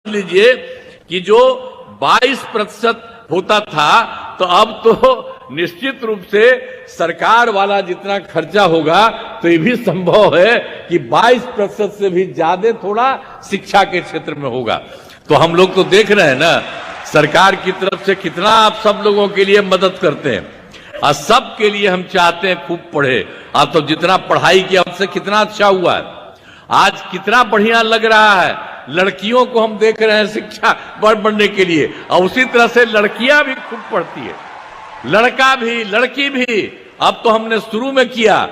लीजिए कि जो 22% होता था तो अब तो निश्चित रूप से सरकार वाला जितना खर्चा होगा तो ये भी संभव है कि 22% से भी ज्यादा थोड़ा शिक्षा के क्षेत्र में होगा। तो हम लोग तो देख रहे हैं ना सरकार की तरफ से कितना आप सब लोगों के लिए मदद करते हैं और सब के लिए हम चाहते हैं खूब पढ़े। आप तो जितना पढ़ाई किया उससे कितना अच्छा हुआ है, आज कितना बढ़िया लग रहा है। लड़कियों को हम देख रहे हैं शिक्षा बढ़ने के लिए और उसी तरह से लड़कियां भी खूब पढ़ती है, लड़का भी लड़की भी। अब तो हमने शुरू में किया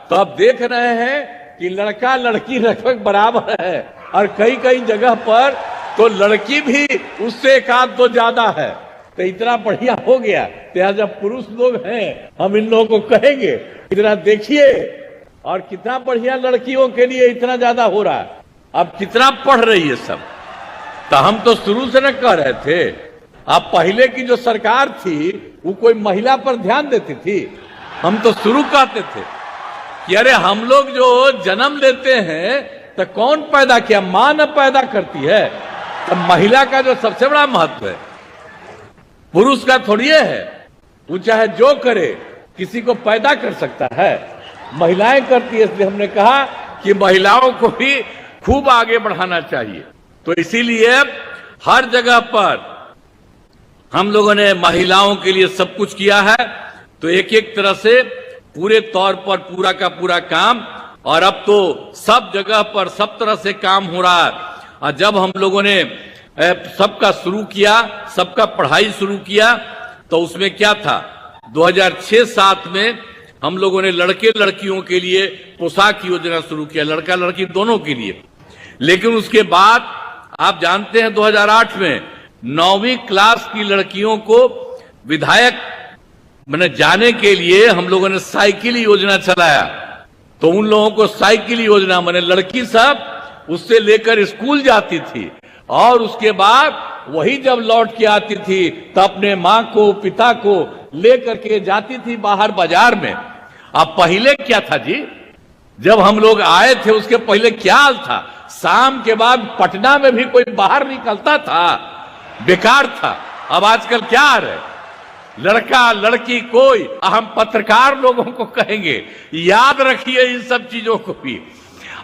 तो अब देख रहे हैं कि लड़का लड़की लगभग बराबर है और कई कई जगह पर तो लड़की भी उससे एक आध दो ज्यादा है। तो इतना बढ़िया हो गया। तो जब पुरुष लोग हैं हम इन लोगों को कहेंगे इतना देखिए और कितना बढ़िया लड़कियों के लिए इतना ज्यादा हो रहा है। अब कितना पढ़ रही है सब। तो हम तो शुरू से न कह रहे थे। अब पहले की जो सरकार थी वो कोई महिला पर ध्यान देती थी। हम तो शुरू कहते थे कि अरे हम लोग जो जन्म लेते हैं तो कौन पैदा किया, मां न पैदा करती है। तो महिला का जो सबसे बड़ा महत्व है पुरुष का थोड़ी है। वो चाहे जो करे किसी को पैदा कर सकता है, महिलाएं करती है। इसलिए हमने कहा कि महिलाओं को भी खूब आगे बढ़ाना चाहिए। तो इसीलिए हर जगह पर हम लोगों ने महिलाओं के लिए सब कुछ किया है। तो एक एक तरह से पूरे तौर पर पूरा का पूरा काम, और अब तो सब जगह पर सब तरह से काम हो रहा है। और जब हम लोगों ने सबका शुरू किया, सबका पढ़ाई शुरू किया तो उसमें क्या था 2006-07 में हम लोगों ने लड़के लड़कियों के लिए पोशाक योजना शुरू किया, लड़का लड़की दोनों के लिए। लेकिन उसके बाद आप जानते हैं 2008 में 9वीं क्लास की लड़कियों को विधायक मैंने जाने के लिए हम लोगों ने साइकिल योजना चलाया। तो उन लोगों को साइकिल योजना मैंने लड़की सब उससे लेकर स्कूल जाती थी और उसके बाद वही जब लौट के आती थी तो अपने माँ को पिता को लेकर के जाती थी बाहर बाजार में। अब पहले क्या था जी, जब हम लोग आए थे उसके पहले क्या हाल था, शाम के बाद पटना में भी कोई बाहर निकलता था, बेकार था। अब आजकल क्या आ रहा है, लड़का लड़की कोई। हम पत्रकार लोगों को कहेंगे याद रखिए इन सब चीजों को भी।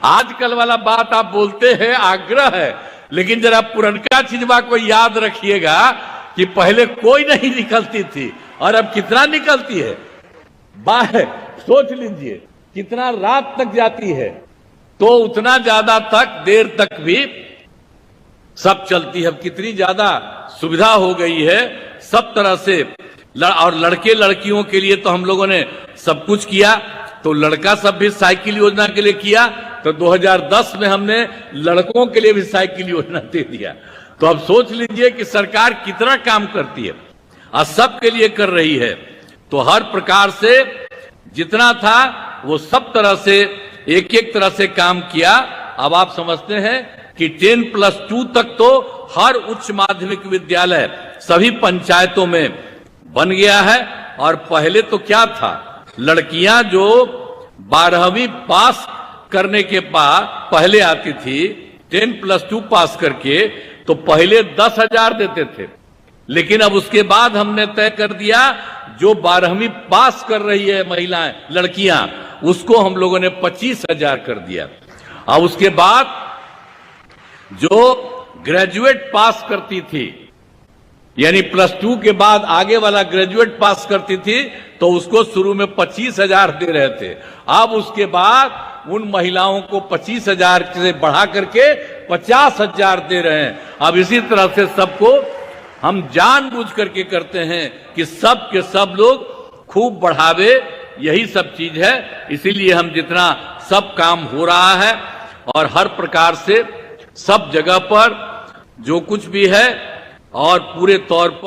आजकल वाला बात आप बोलते हैं आग्रह है, लेकिन जरा पुरनका चीजवा को याद रखिएगा कि पहले कोई नहीं निकलती थी और अब कितना निकलती है बाहर। सोच लीजिए कितना रात तक जाती है, तो उतना ज्यादा तक देर तक भी सब चलती है। अब कितनी ज्यादा सुविधा हो गई है सब तरह से। और लड़के लड़कियों के लिए तो हम लोगों ने सब कुछ किया। तो लड़का सब भी साइकिल योजना के लिए किया। तो 2010 में हमने लड़कों के लिए भी साइकिल योजना दे दिया। तो अब सोच लीजिए कि सरकार कितना काम करती है और सबके लिए कर रही है। तो हर प्रकार से जितना था वो सब तरह से एक एक तरह से काम किया। अब आप समझते हैं कि 10+2 तक तो हर उच्च माध्यमिक विद्यालय सभी पंचायतों में बन गया है। और पहले तो क्या था, लड़कियां जो 12वीं पास करने के बाद पहले आती थी 10+2 पास करके, तो पहले 10,000 देते थे। लेकिन अब उसके बाद हमने तय कर दिया जो 12वीं पास कर रही है महिलाएं लड़कियां उसको हम लोगों ने 25,000 कर दिया। और उसके बाद जो ग्रेजुएट पास करती थी यानी +2 के बाद आगे वाला ग्रेजुएट पास करती थी तो उसको शुरू में 25,000 दे रहे थे। अब उसके बाद उन महिलाओं को 25,000 से बढ़ा करके 50,000 दे रहे हैं। अब इसी तरह से सबको हम जानबूझ करके करते हैं कि सब के सब लोग खूब बढ़ावे, यही सब चीज है। इसीलिए हम जितना सब काम हो रहा है और हर प्रकार से सब जगह पर जो कुछ भी है और पूरे तौर पर